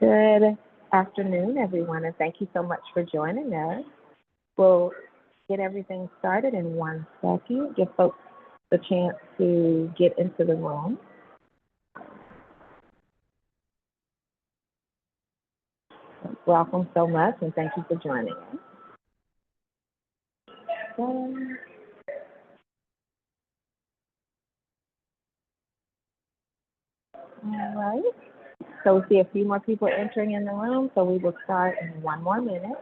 Good afternoon, everyone, and thank you so much for joining us. We'll get everything started in 1 second, give folks the chance to get into the room. Welcome so much, and thank you for joining us. All right. So we see a few more people entering in the room, so we will start in 1 more minute.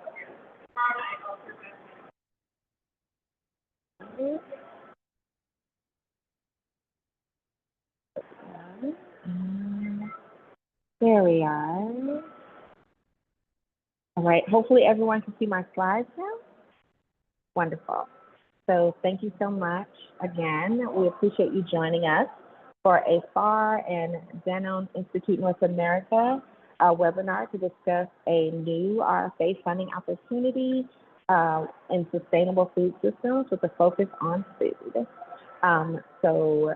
There we are. All right, hopefully everyone can see my slides now. Wonderful. So thank you so much again. We appreciate you joining us for a FAR and DINA Institute North America webinar to discuss a new RFA funding opportunity in sustainable food systems with a focus on food. So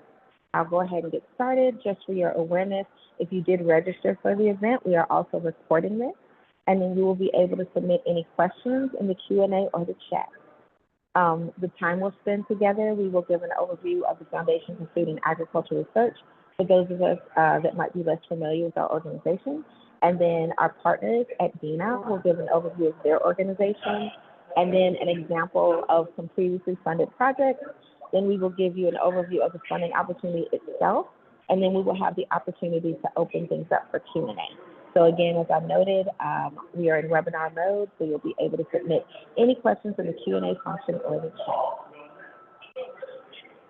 I'll go ahead and get started. Just for your awareness, if you did register for the event, we are also recording this, and then you will be able to submit any questions in the Q&A or the chat. The time we'll spend together, we will give an overview of the Foundation for Food and Agriculture Research for those of us that might be less familiar with our organization. And then our partners at DINA will give an overview of their organization, and then an example of some previously funded projects. Then we will give you an overview of the funding opportunity itself, and then we will have the opportunity to open things up for Q&A. So again, as I noted, we are in webinar mode, so you'll be able to submit any questions in the Q&A function or the chat.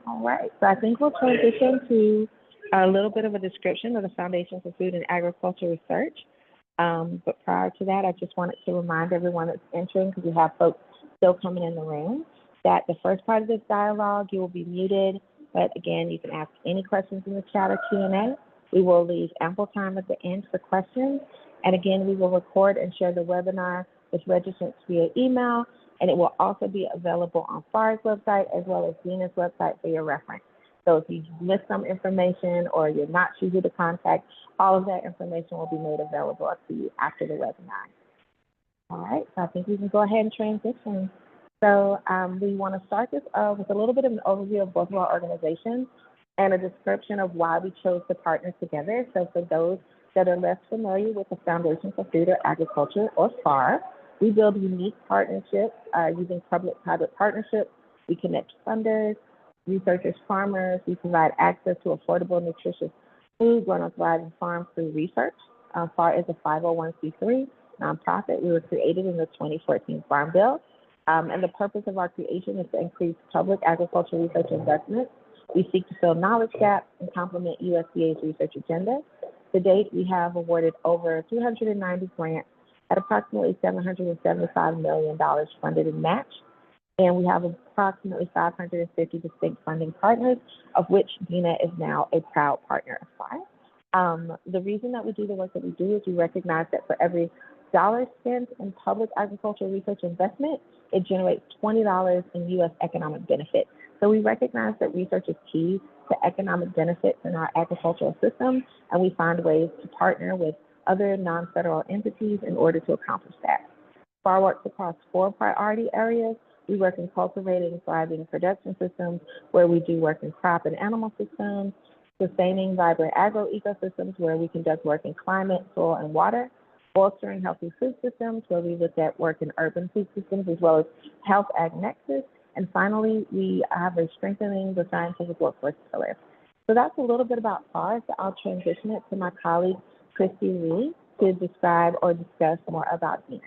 All right, so I think we'll transition to a little bit of a description of the Foundation for Food and Agriculture Research. But prior to that, I just wanted to remind everyone that's entering, because we have folks still coming in the room, that the first part of this dialogue, you will be muted, but again, you can ask any questions in the chat or Q&A. We will leave ample time at the end for questions. And again, we will record and share the webinar with registrants via email, and it will also be available on FAR's website as well as DINA's website for your reference. So if you missed some information or you're not sure who to contact, all of that information will be made available to you after the webinar. All right, so I think we can go ahead and transition. So we want to start this with a little bit of an overview of both of our organizations and a description of why we chose to partner together. So for those that are less familiar with the Foundation for Food or Agriculture, or FAR, we build unique partnerships using public-private partnerships. We connect funders, researchers, farmers. We provide access to affordable, nutritious food grown on thriving farms through research. FAR is a 501c3 nonprofit. We were created in the 2014 Farm Bill. And the purpose of our creation is to increase public agricultural research investments. We seek to fill knowledge gaps and complement USDA's research agenda. To date, we have awarded over 390 grants at approximately $775 million funded and matched. And we have approximately 550 distinct funding partners, of which DINA is now a proud partner of FAR. The reason that we do the work that we do is we recognize that for every dollar spent in public agricultural research investment, it generates $20 in U.S. economic benefit. So we recognize that research is key to economic benefits in our agricultural system, and we find ways to partner with other non-federal entities in order to accomplish that. FAR works across 4 priority areas. We work in cultivating thriving production systems, where we do work in crop and animal systems, sustaining vibrant agro-ecosystems, where we conduct work in climate, soil, and water, bolstering healthy food systems, where we look at work in urban food systems, as well as health ag nexus. And finally, we have a strengthening the scientific workforce pillar. So that's a little bit about FAR. So I'll transition it to my colleague, Christy Lee, to describe or discuss more about DINA.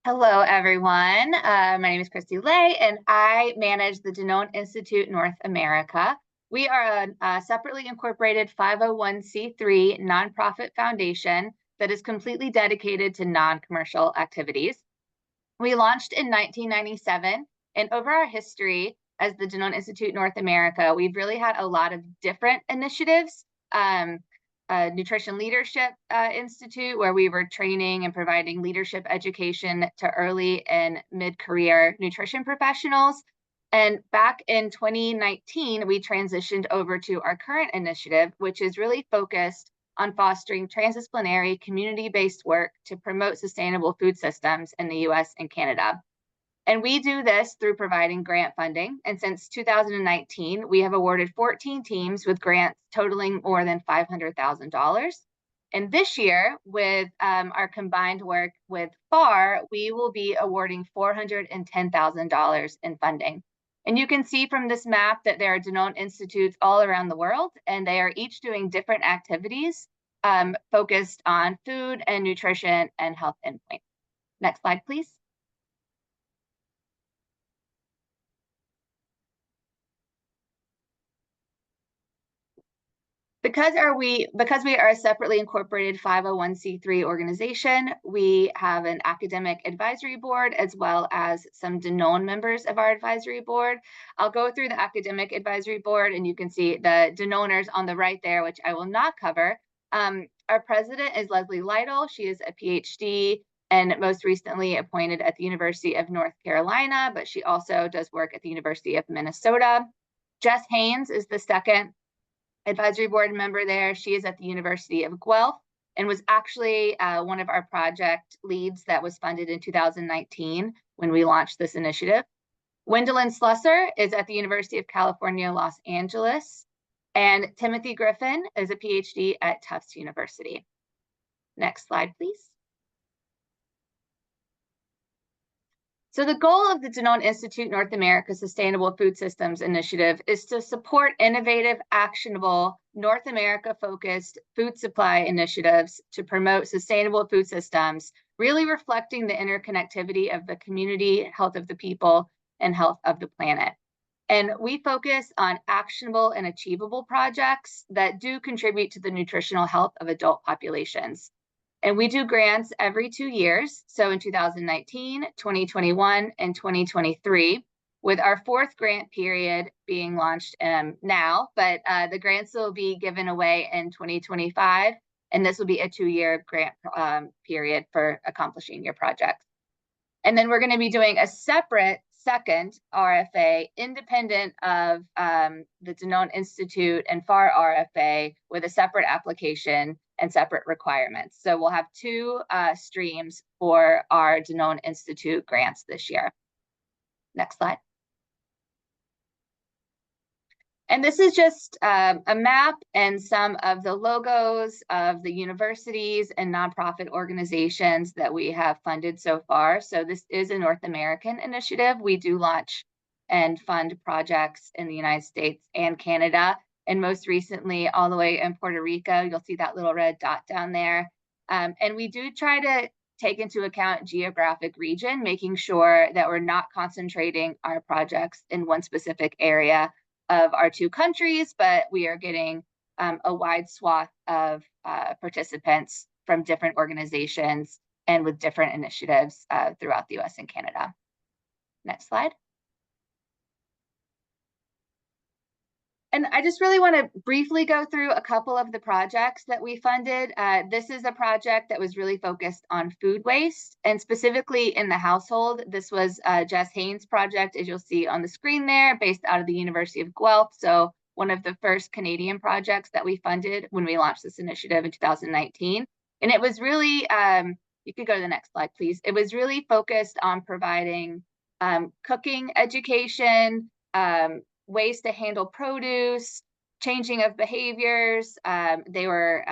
Hello, everyone. My name is Christy Lay, and I manage the DINA Institute North America. We are a separately incorporated 501c3 nonprofit foundation that is completely dedicated to non-commercial activities. We launched in 1997, and over our history as the DINA Institute North America, we've really had a lot of different initiatives. Nutrition Leadership Institute, where we were training and providing leadership education to early and mid-career nutrition professionals. And back in 2019, we transitioned over to our current initiative, which is really focused on fostering transdisciplinary, community-based work to promote sustainable food systems in the US and Canada. And we do this through providing grant funding. And since 2019, we have awarded 14 teams with grants totaling more than $500,000. And this year, with our combined work with FAR, we will be awarding $410,000 in funding. And you can see from this map that there are Danone Institutes all around the world, and they are each doing different activities focused on food and nutrition and health endpoints. Next slide, please. Because we are a separately incorporated 501c3 organization, we have an academic advisory board as well as some Danone members of our advisory board. I'll go through the academic advisory board, and you can see the Danoners on the right there, which I will not cover. Our president is Leslie Lytle. She is a PhD and most recently appointed at the University of North Carolina, but she also does work at the University of Minnesota. Jess Haynes is the second advisory board member there. She is at the University of Guelph and was actually one of our project leads that was funded in 2019 when we launched this initiative. Wendelin Slusser is at the University of California, Los Angeles, and Timothy Griffin is a PhD at Tufts University. Next slide, please. So the goal of the Danone Institute North America Sustainable Food Systems Initiative is to support innovative, actionable, North America-focused food supply initiatives to promote sustainable food systems, really reflecting the interconnectivity of the community, health of the people, and health of the planet. And we focus on actionable and achievable projects that do contribute to the nutritional health of adult populations. And we do grants every 2 years. So in 2019, 2021, and 2023, with our fourth grant period being launched now, but the grants will be given away in 2025. And this will be a 2-year grant period for accomplishing your projects. And then we're going to be doing a separate second RFA independent of the Danone Institute and FAR RFA with a separate application and separate requirements. So we'll have 2 streams for our Danone Institute grants this year. Next slide. And this is just a map and some of the logos of the universities and nonprofit organizations that we have funded so far. So this is a North American initiative. We do launch and fund projects in the United States and Canada. And most recently, all the way in Puerto Rico, you'll see that little red dot down there. And we do try to take into account geographic region, making sure that we're not concentrating our projects in one specific area of our 2 countries, but we are getting a wide swath of participants from different organizations and with different initiatives throughout the US and Canada. Next slide. And I just really want to briefly go through a couple of the projects that we funded. This is a project that was really focused on food waste, and specifically in the household. This was Jess Haynes' project, as you'll see on the screen there, based out of the University of Guelph. So one of the first Canadian projects that we funded when we launched this initiative in 2019. And it was really, you could go to the next slide, please. It was really focused on providing cooking education, ways to handle produce, changing of behaviors. There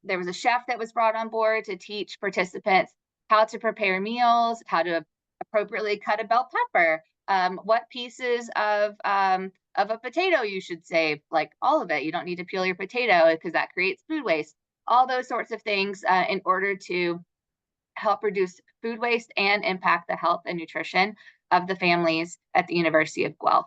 was a chef that was brought on board to teach participants how to prepare meals, how to appropriately cut a bell pepper, what pieces of a potato you should save, like all of it. You don't need to peel your potato because that creates food waste. All those sorts of things in order to help reduce food waste and impact the health and nutrition of the families at the University of Guelph.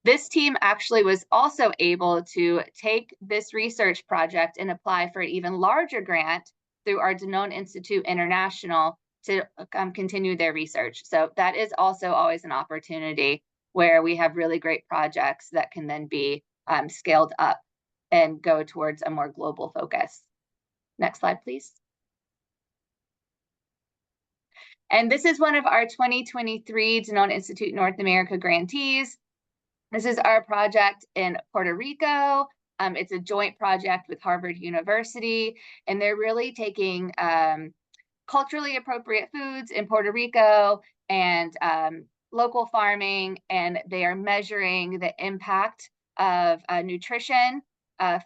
This team actually was also able to take this research project and apply for an even larger grant through our Danone Institute International to continue their research. So that is also always an opportunity where we have really great projects that can then be scaled up and go towards a more global focus. Next slide, please. And this is one of our 2023 Danone Institute North America grantees. This is our project in Puerto Rico. It's a joint project with Harvard University, and they're really taking culturally appropriate foods in Puerto Rico and local farming, and they are measuring the impact of nutrition,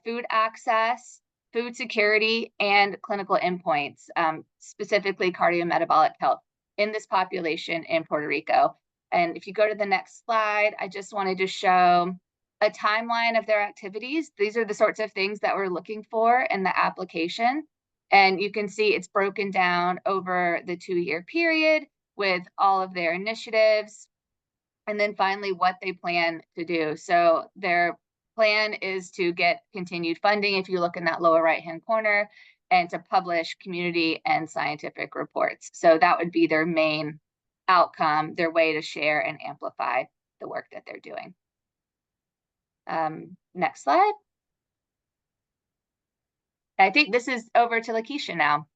food access, food security, and clinical endpoints, specifically cardiometabolic health in this population in Puerto Rico. And if you go to the next slide, I just wanted to show a timeline of their activities. These are the sorts of things that we're looking for in the application. And you can see it's broken down over the 2-year period with all of their initiatives. And then finally, what they plan to do. So their plan is to get continued funding, if you look in that lower right-hand corner, and to publish community and scientific reports. So that would be their main outcome, their way to share and amplify the work that they're doing. Next slide. I think this is over to Lakeisha now.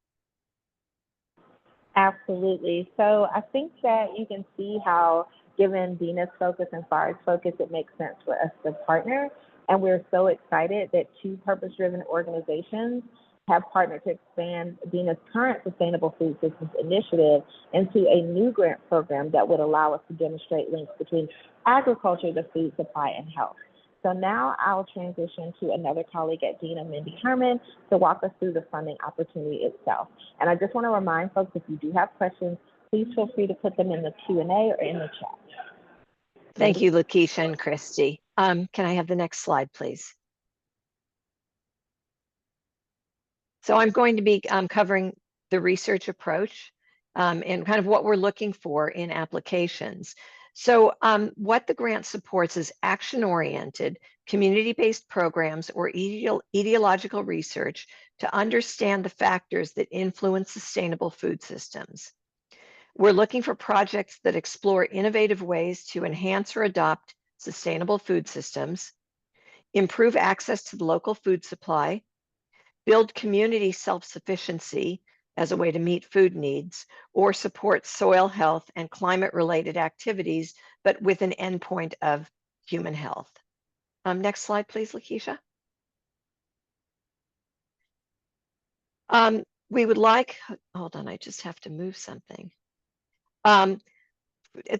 Absolutely. So I think that you can see how, given DINA's focus and FAR's focus, it makes sense for us to partner. And we're so excited that 2 purpose-driven organizations have partnered to expand DINA's current Sustainable Food Systems initiative into a new grant program that would allow us to demonstrate links between agriculture, the food supply, and health. So now I'll transition to another colleague at DINA, Mindy Herman, to walk us through the funding opportunity itself. And I just want to remind folks, if you do have questions, please feel free to put them in the Q&A or in the chat. Thank you, Lakeisha and Christy. Can I have the next slide, please? So I'm going to be covering the research approach and kind of what we're looking for in applications. So what the grant supports is action-oriented, community-based programs or ideological research to understand the factors that influence sustainable food systems. We're looking for projects that explore innovative ways to enhance or adopt sustainable food systems, improve access to the local food supply, build community self-sufficiency as a way to meet food needs, or support soil health and climate-related activities, but with an endpoint of human health. Next slide, please, Lakeisha. We would like, hold on, I just have to move something.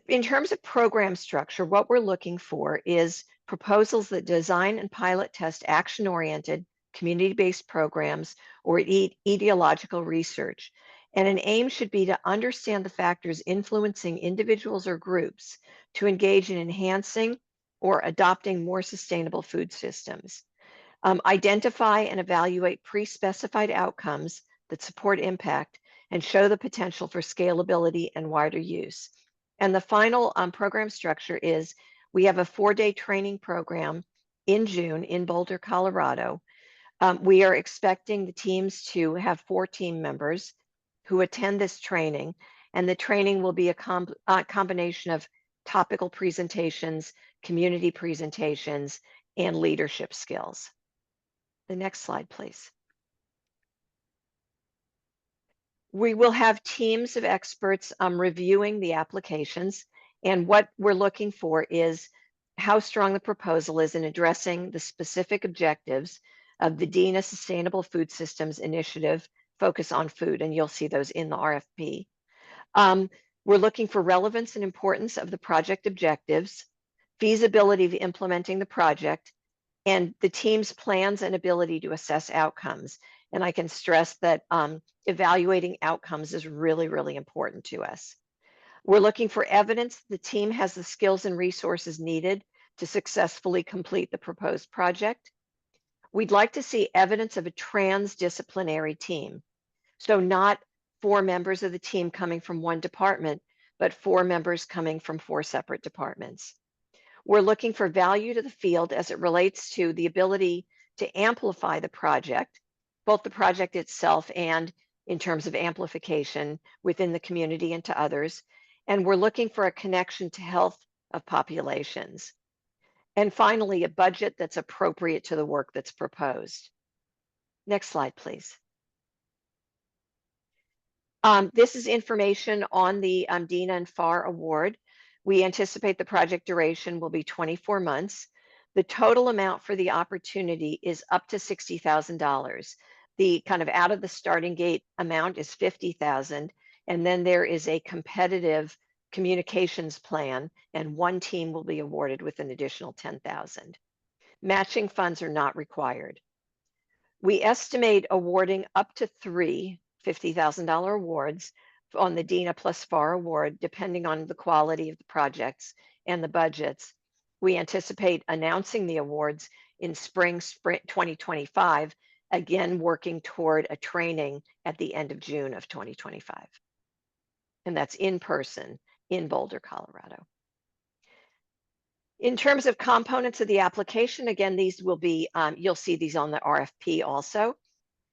In terms of program structure, what we're looking for is proposals that design and pilot test action-oriented, community-based programs or ideological research. And an aim should be to understand the factors influencing individuals or groups to engage in enhancing or adopting more sustainable food systems. Identify and evaluate pre-specified outcomes that support impact and show the potential for scalability and wider use. And the final program structure is we have a 4-day training program in June in Boulder, Colorado. We are expecting the teams to have 4 team members who attend this training, and the training will be a combination of topical presentations, community presentations, and leadership skills. The next slide, please. We will have teams of experts reviewing the applications, and what we're looking for is how strong the proposal is in addressing the specific objectives of the DINA Sustainable Food Systems Initiative focus on food, and you'll see those in the RFP. We're looking for relevance and importance of the project objectives, feasibility of implementing the project, and the team's plans and ability to assess outcomes. And I can stress that evaluating outcomes is really, really important to us. We're looking for evidence the team has the skills and resources needed to successfully complete the proposed project. We'd like to see evidence of a transdisciplinary team. So not 4 members of the team coming from one department, but 4 members coming from 4 separate departments. We're looking for value to the field as it relates to the ability to amplify the project, both the project itself and in terms of amplification within the community and to others. And we're looking for a connection to health of populations. And finally, a budget that's appropriate to the work that's proposed. Next slide, please. This is information on the DINA and FAR award. We anticipate the project duration will be 24 months. The total amount for the opportunity is up to $60,000. The kind of out of the starting gate amount is $50,000. And then there is a competitive communications plan, and one team will be awarded with an additional $10,000. Matching funds are not required. We estimate awarding up to three $50,000 awards on the DINA plus FAR award, depending on the quality of the projects and the budgets. We anticipate announcing the awards in spring 2025, again, working toward a training at the end of June of 2025. And that's in person in Boulder, Colorado. In terms of components of the application, again, these will be, you'll see these on the RFP also,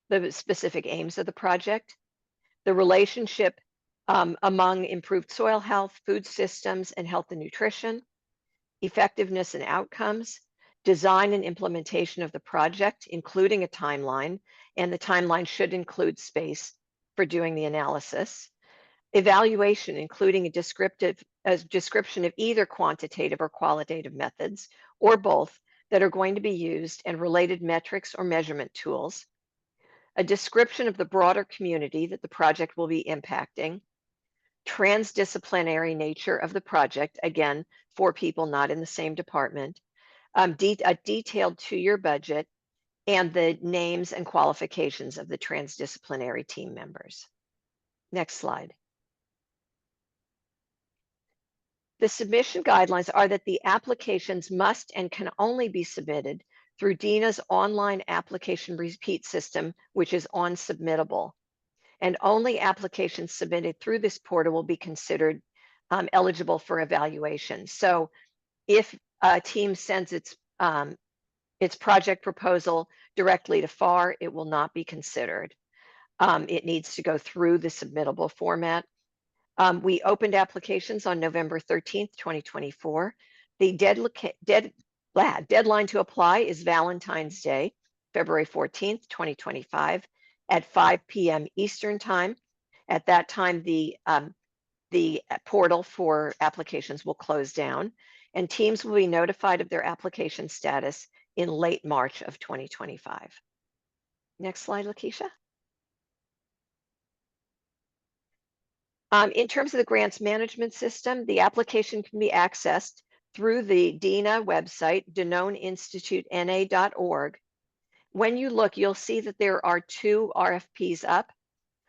the specific aims of the project, the relationship among improved soil health, food systems, and health and nutrition, effectiveness and outcomes, design and implementation of the project, including a timeline, and the timeline should include space for doing the analysis, evaluation, including a description of either quantitative or qualitative methods, or both, that are going to be used, and related metrics or measurement tools, a description of the broader community that the project will be impacting, transdisciplinary nature of the project, again, for people not in the same department, a detailed 2-year budget, and the names and qualifications of the transdisciplinary team members. Next slide. The submission guidelines are that the applications must and can only be submitted through DINA's online application repeat system, which is on Submittable. And only applications submitted through this portal will be considered eligible for evaluation. So if a team sends its project proposal directly to FAR, it will not be considered. It needs to go through the submittable format. We opened applications on November 13th, 2024. The deadline to apply is Valentine's Day, February 14th, 2025 at 5 p.m. Eastern time. At that time, the portal for applications will close down, and teams will be notified of their application status in late March of 2025. Next slide, Lakeisha. In terms of the grants management system, the application can be accessed through the DINA website, DanoneInstituteNA.org. When you look, you'll see that there are 2 RFPs up.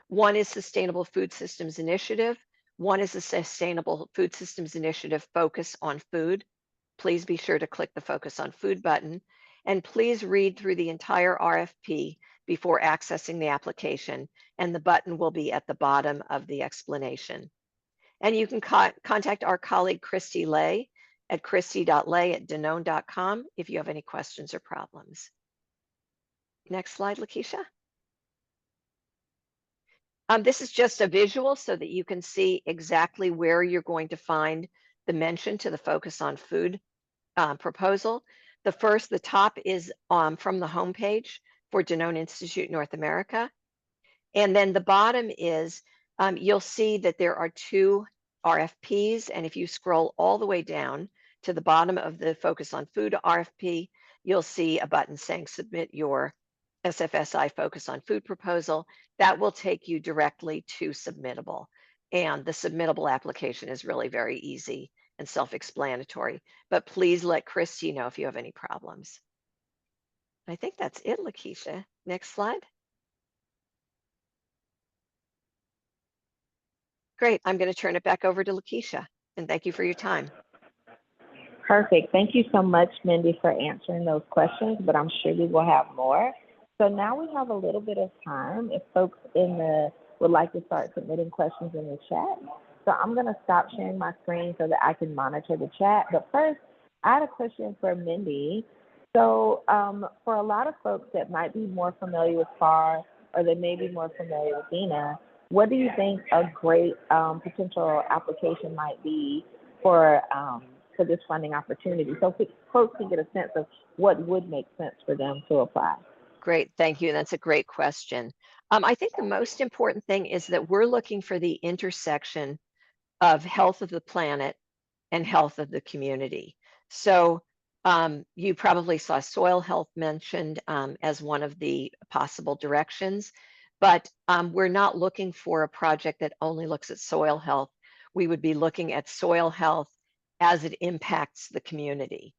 One is Sustainable Food Systems Initiative. One is the Sustainable Food Systems Initiative Focus on Food. Please be sure to click the Focus on Food button. And please read through the entire RFP before accessing the application. And the button will be at the bottom of the explanation. And you can contact our colleague, Christy Lay, at christy.lay@danone.com if you have any questions or problems. Next slide, Lakeisha. This is just a visual so that you can see exactly where you're going to find the mention to the Focus on Food proposal. The top is from the homepage for Danone Institute North America. And then the bottom is, you'll see that there are 2 RFPs. And if you scroll all the way down to the bottom of the Focus on Food RFP, you'll see a button saying submit your SFSI Focus on Food proposal. That will take you directly to Submittable. And the Submittable application is really very easy and self-explanatory. But please let Christy know if you have any problems. I think that's it, Lakeisha. Next slide. Great. I'm going to turn it back over to Lakeisha. And thank you for your time. Perfect. Thank you so much, Mindy, for answering those questions, but I'm sure we will have more. So now we have a little bit of time if folks would like to start submitting questions in the chat. So I'm going to stop sharing my screen so that I can monitor the chat. But first, I had a question for Mindy. So for a lot of folks that might be more familiar with FAR, or they may be more familiar with DINA, what do you think a great potential application might be for this funding opportunity? So folks can get a sense of what would make sense for them to apply. Great, thank you. That's a great question. I think the most important thing is that we're looking for the intersection of health of the planet and health of the community. So You probably saw soil health mentioned as one of the possible directions, but we're not looking for a project that only looks at soil health. We would be looking at soil health as it impacts the community.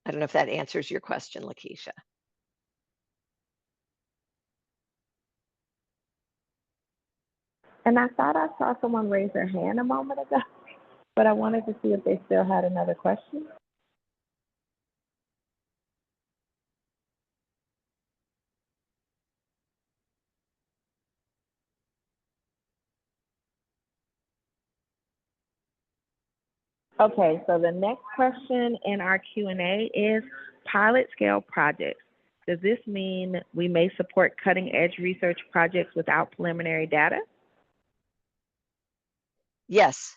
I don't know if that answers your question, Lakeisha. And I thought I saw someone raise their hand a moment ago, but I wanted to see if they still had another question. Okay, so the next question in our Q&A is pilot scale projects. Does this mean we may support cutting edge research projects without preliminary data? Yes,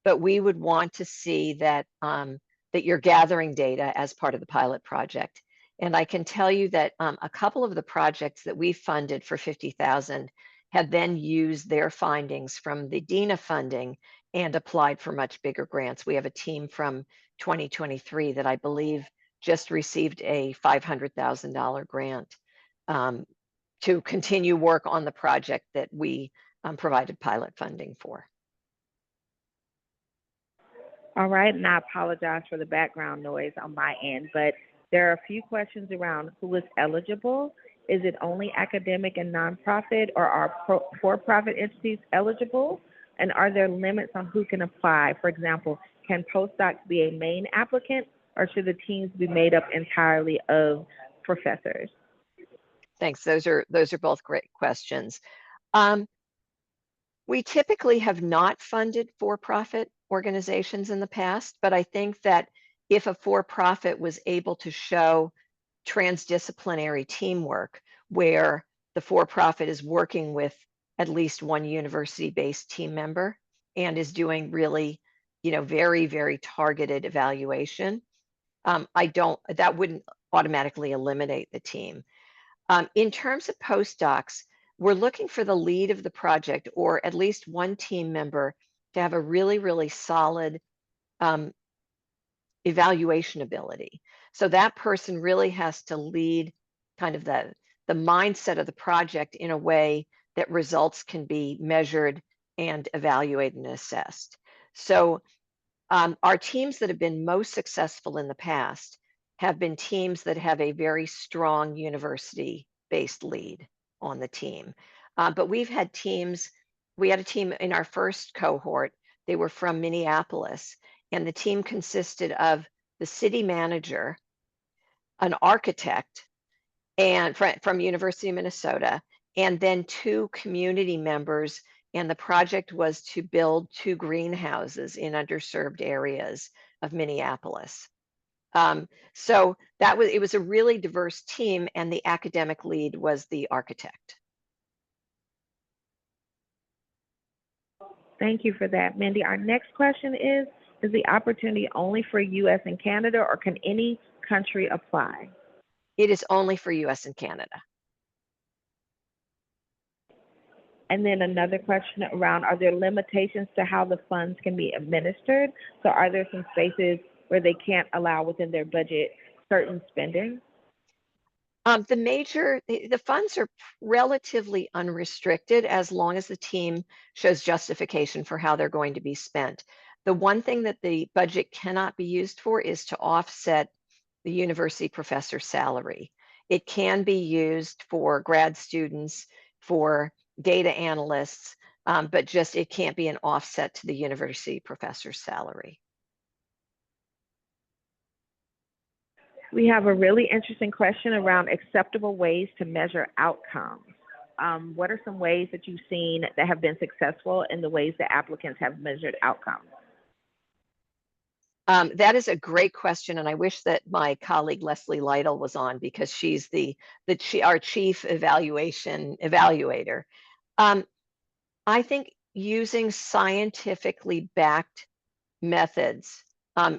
but we would want to see that that you're gathering data as part of the pilot project. And I can tell you that a couple of the projects that we funded for 50,000 have then used their findings from the DINA funding and applied for much bigger grants. We have a team from 2023 that I believe just received a $500,000 grant to continue work on the project that we provided pilot funding for. All right, and I apologize for the background noise on my end, but there are a few questions around who is eligible. Is it only academic and nonprofit, or are for-profit entities eligible? And are there limits on who can apply? For example, can postdocs be a main applicant, or should the teams be made up entirely of professors? Thanks. Those are both great questions. We typically have not funded for-profit organizations in the past, but I think that if a for-profit was able to show transdisciplinary teamwork where the for-profit is working with at least one university-based team member and is doing really, very, very targeted evaluation, that wouldn't automatically eliminate the team. In terms of postdocs, we're looking for the lead of the project or at least one team member to have a really, really solid evaluation ability. So that person really has to lead kind of the mindset of the project in a way that results can be measured and evaluated and assessed. So our teams that have been most successful in the past have been teams that have a very strong university-based lead on the team. But we've had teams, we had a team in our first cohort, they were from Minneapolis, and the team consisted of the city manager, an architect, and from University of Minnesota, and then 2 community members. And the project was to build 2 greenhouses in underserved areas of Minneapolis. So it was a really diverse team, and the academic lead was the architect. Thank you for that, Mindy. Our next question is the opportunity only for US and Canada, or can any country apply? It is only for US and Canada. And then another question around, are there limitations to how the funds can be administered? So are there some spaces where they can't allow within their budget certain spending? The funds are relatively unrestricted as long as the team shows justification for how they're going to be spent. The one thing that the budget cannot be used for is to offset the university professor salary. It can be used for grad students, for data analysts, but just it can't be an offset to the university professor's salary. We have a really interesting question around acceptable ways to measure outcomes. What are some ways that you've seen that have been successful in the ways that applicants have measured outcomes? That is a great question, and I wish that my colleague Leslie Lytle was on because she's our chief evaluator. I think using scientifically backed methods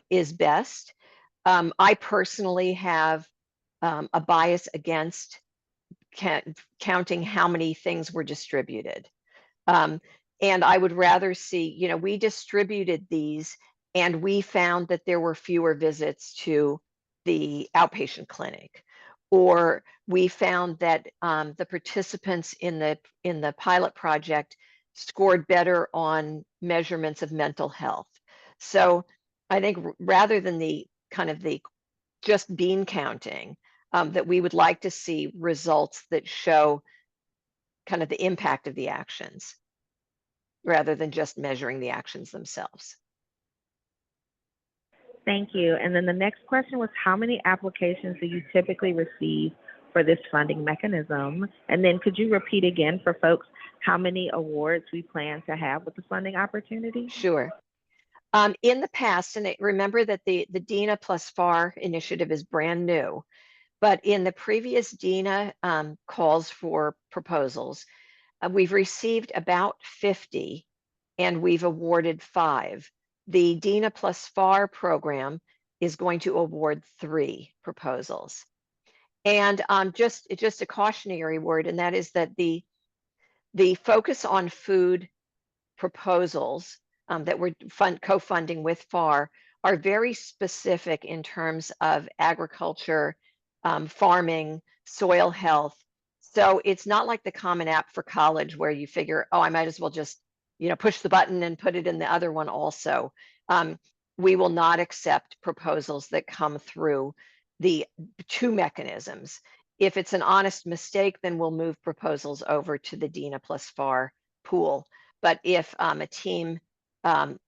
is best. I personally have a bias against counting how many things were distributed. And I would rather see, we distributed these and we found that there were fewer visits to the outpatient clinic, or we found that the participants in the pilot project scored better on measurements of mental health. So I think rather than the kind of the just bean counting, that we would like to see results that show kind of the impact of the actions rather than just measuring the actions themselves. Thank you. And then the next question was, how many applications do you typically receive for this funding mechanism? And then could you repeat again for folks how many awards we plan to have with the funding opportunity? Sure. In the past, and remember that the DINA plus FAR initiative is brand new, but in the previous DINA calls for proposals, we've received about 50 and we've awarded 5. The DINA plus FAR program is going to award 3 proposals. And just a cautionary word, and that is that the focus on food proposals that we're co-funding with FAR are very specific in terms of agriculture, farming, soil health. So it's not like the Common App for college where you figure, oh, I might as well just, push the button and put it in the other one also. We will not accept proposals that come through the 2 mechanisms. If it's an honest mistake, then we'll move proposals over to the DINA plus FAR pool. But if a team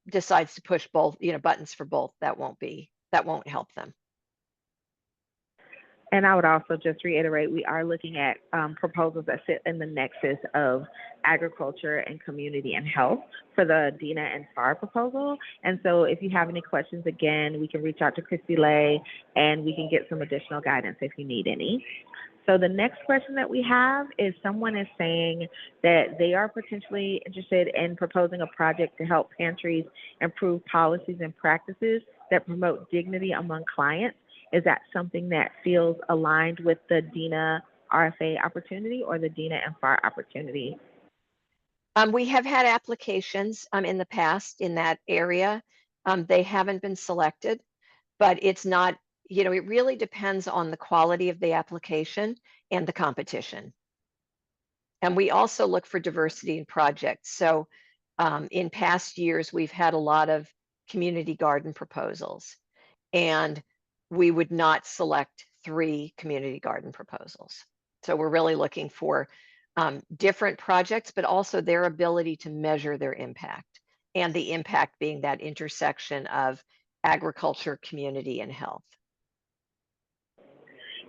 decides to push both, buttons for both, that won't help them. And I would also just reiterate, we are looking at proposals that sit in the nexus of agriculture and community and health for the DINA and FAR proposal. And so if you have any questions, again, we can reach out to Christy Lay and we can get some additional guidance if you need any. So the next question that we have is, someone is saying that they are potentially interested in proposing a project to help pantries improve policies and practices that promote dignity among clients. Is that something that feels aligned with the DINA RFA opportunity or the DINA and FAR opportunity? We have had applications in the past in that area. They haven't been selected, but it's not, it really depends on the quality of the application and the competition. And we also look for diversity in projects. So in past years, we've had a lot of community garden proposals, and we would not select 3 community garden proposals. So we're really looking for different projects, but also their ability to measure their impact, and the impact being that intersection of agriculture, community, and health.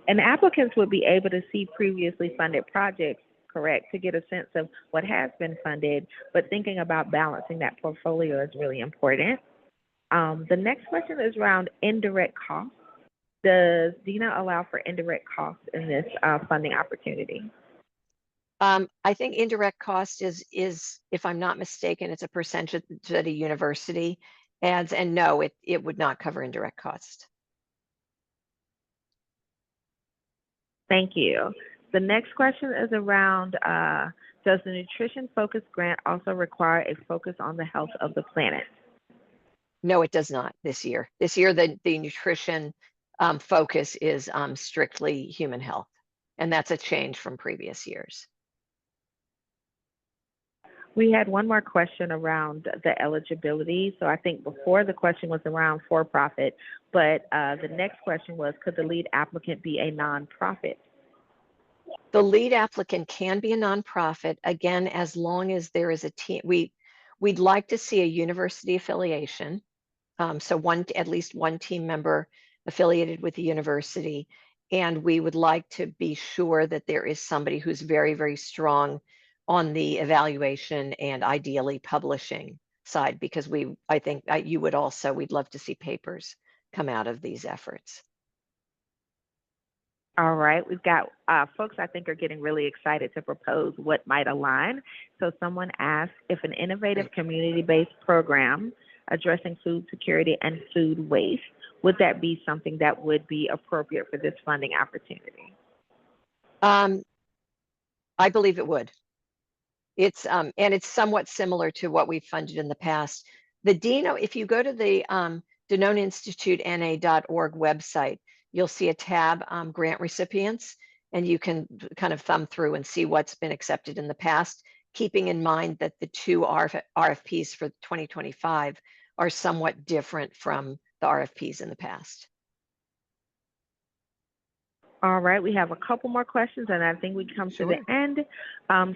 And applicants would be able to see previously funded projects, correct, to get a sense of what has been funded, but thinking about balancing that portfolio is really important. The next question is around indirect costs. Does DINA allow for indirect costs in this funding opportunity? I think indirect cost is, if I'm not mistaken, it's a percentage that a university adds, and no, it would not cover indirect cost. Thank you. The next question is around, does the nutrition focus grant also require a focus on the health of the planet? No, it does not this year. This year, the nutrition focus is strictly human health, and that's a change from previous years. We had one more question around the eligibility. So I think before the question was around for-profit, but the next question was, could the lead applicant be a nonprofit? The lead applicant can be a nonprofit, again, as long as there is a team. We'd like to see a university affiliation. So at least one team member affiliated with the university. And we would like to be sure that there is somebody who's very, very strong on the evaluation and ideally publishing side, because I think you would also, we'd love to see papers come out of these efforts. All right, we've got folks I think are getting really excited to propose what might align. So someone asked if an innovative community-based program addressing food security and food waste, would that be something that would be appropriate for this funding opportunity? I believe it would. It's and it's somewhat similar to what we've funded in the past. The DINA, if you go to the DenoneInstituteNA.org website, you'll see a tab, grant recipients, and you can kind of thumb through and see what's been accepted in the past, keeping in mind that the two RFPs for 2025 are somewhat different from the RFPs in the past. All right, we have a couple more questions, and I think we come to the end.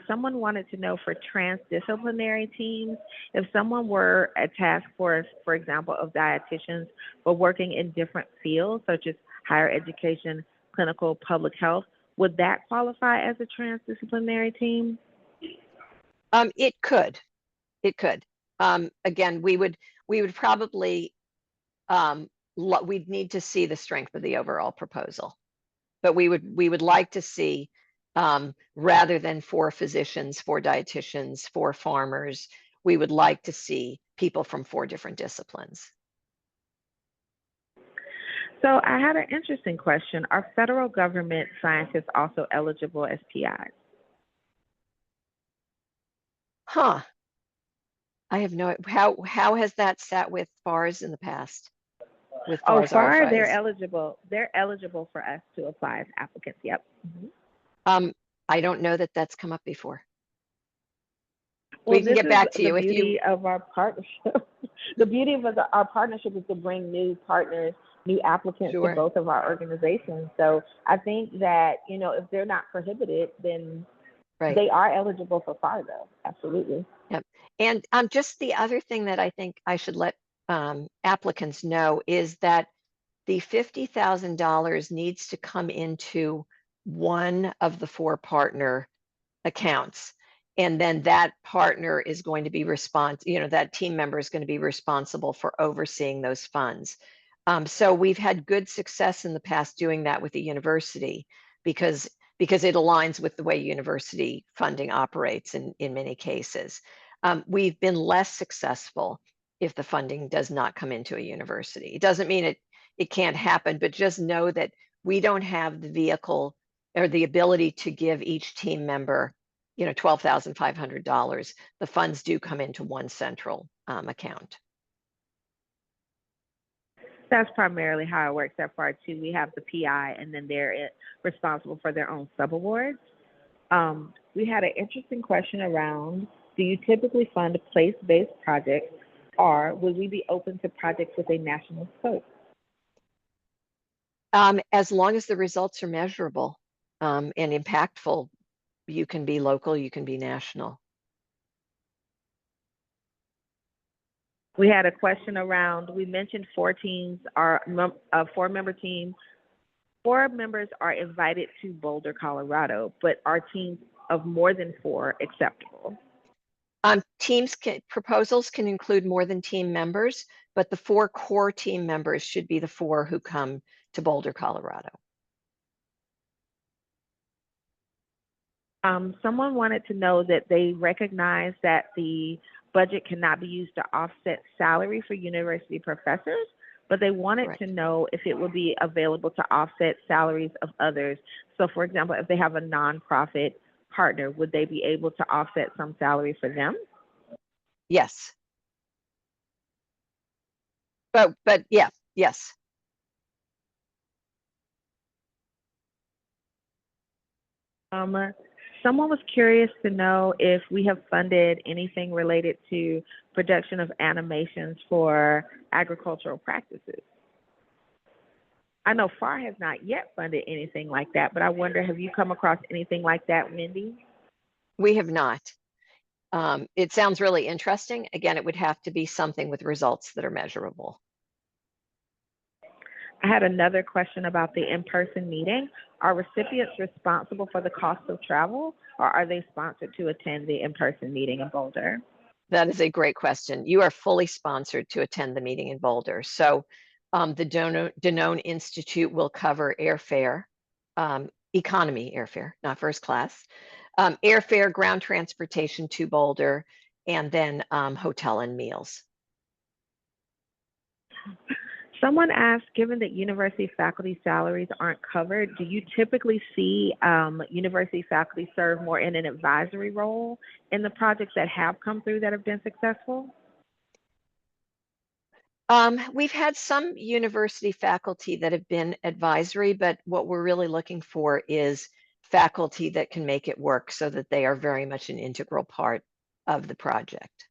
Someone wanted to know for transdisciplinary teams, if someone were a task force, for example, of dietitians, but working in different fields, such as higher education, clinical, public health, would that qualify as a transdisciplinary team? It could. It could. Again, we would probably, we'd need to see the strength of the overall proposal. But we would like to see, rather than 4 physicians, 4 dietitians, 4 farmers, we would like to see people from 4 different disciplines. So I had an interesting question. Are federal government scientists also eligible as PIs? Huh. I have no, how has that sat with FARs in the past? With FARs, FAR, RFIs? they're eligible. They're eligible for us to apply as applicants. Yep. I don't know that that's come up before. Well, We can get back to you the if beauty you. of our partnership. The beauty of our partnership is to bring new partners, new applicants Sure. to both of our organizations. So I think that, you know, if they're not prohibited, then Right. they are eligible for FAR, though. Absolutely. Yep. And just the other thing that I think I should let applicants know is that the $50,000 needs to come into one of the 4 partner accounts. And then that partner is going to be that team member is going to be responsible for overseeing those funds. So we've had good success in the past doing that with the university because it aligns with the way university funding operates in many cases. We've been less successful if the funding does not come into a university. It doesn't mean it can't happen, but just know that we don't have the vehicle or the ability to give each team member, $12,500. The funds do come into one central account. That's primarily how it works at FAR 2. We have the PI, and then they're responsible for their own subawards. We had an interesting question around, do you typically fund place-based projects, or would we be open to projects with a national scope? As long as the results are measurable and impactful, you can be local, you can be national. We had a question around, we mentioned 4 teams are a 4-member team. 4 members are invited to Boulder, Colorado, but are teams of more than 4 acceptable? Proposals can include more than team members, but the 4 core team members should be the 4 who come to Boulder, Colorado. Someone wanted to know that they recognize that the budget cannot be used to offset salary for university professors, but they wanted Correct. to know if it would be available to offset salaries of others. So for example, if they have a nonprofit partner, would they be able to offset some salary for them? Yes. But yeah, yes. Someone was curious to know if we have funded anything related to production of animations for agricultural practices. I know FAR has not yet funded anything like that, but I wonder, have you come across anything like that, Mindy? We have not. It sounds really interesting. Again, it would have to be something with results that are measurable. I had another question about the in-person meeting. Are recipients responsible for the cost of travel, or are they sponsored to attend the in-person meeting in Boulder? That is a great question. You are fully sponsored to attend the meeting in Boulder. So the Danone Institute will cover airfare, economy airfare, not first class, airfare, ground transportation to Boulder, and then hotel and meals. Someone asked, given that university faculty salaries aren't covered, do you typically see university faculty serve more in an advisory role in the projects that have come through that have been successful? We've had some university faculty that have been advisory, but what we're really looking for is faculty that can make it work so that they are very much an integral part of the project.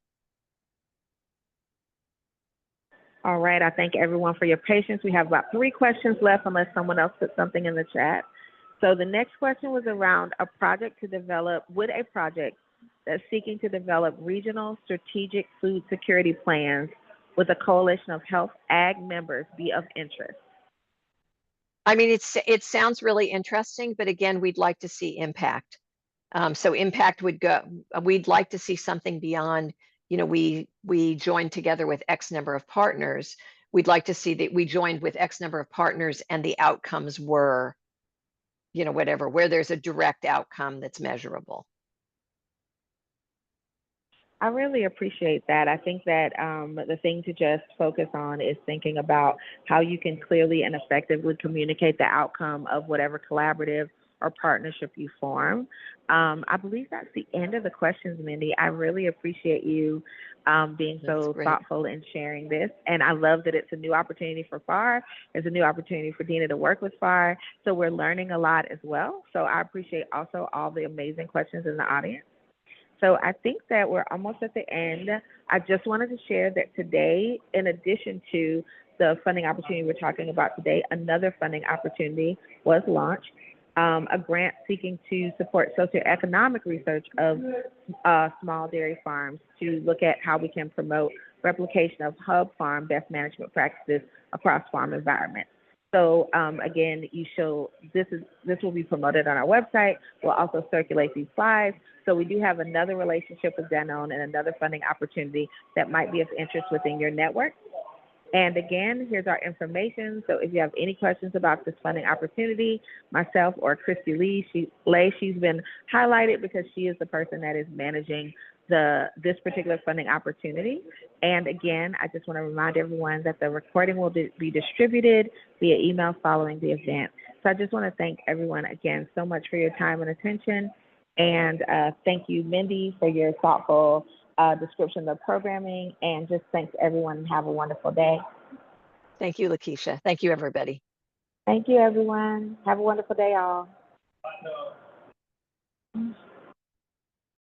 All right, I thank everyone for your patience. We have about 3 questions left unless someone else put something in the chat. So the next question was around a project that's seeking to develop regional strategic food security plans with a coalition of health ag members be of interest? I mean, it sounds really interesting, but again, we'd like to see impact. So impact would go, we'd like to see something beyond, you know, we joined together with X number of partners. We'd like to see that we joined with X number of partners and the outcomes were, you know, whatever, where there's a direct outcome that's measurable. I really appreciate that. I think that the thing to just focus on is thinking about how you can clearly and effectively communicate the outcome of whatever collaborative or partnership you form. I believe that's the end of the questions, Mindy. I really appreciate you being so thoughtful in sharing this. And I love that it's a new opportunity for FAR. It's a new opportunity for DINA to work with FAR. So we're learning a lot as well. So I appreciate also all the amazing questions in the audience. So I think that we're almost at the end. I just wanted to share that today, in addition to the funding opportunity we're talking about today, another funding opportunity was launched, a grant seeking to support socioeconomic research of small dairy farms to look at how we can promote replication of hub farm best management practices across farm environments. So again, this will be promoted on our website. We'll also circulate these slides. So we do have another relationship with Danone and another funding opportunity that might be of interest within your network. And again, here's our information. So if you have any questions about this funding opportunity, myself or Christy Lee, she's been highlighted because she is the person that is managing this particular funding opportunity. And again, I just want to remind everyone that the recording will be distributed via email following the event. So I just want to thank everyone again so much for your time and attention. And thank you, Mindy, for your thoughtful description of the programming. And just thanks everyone and have a wonderful day. Thank you, Lakeisha. Thank you, everybody. Thank you, everyone. Have a wonderful day, all.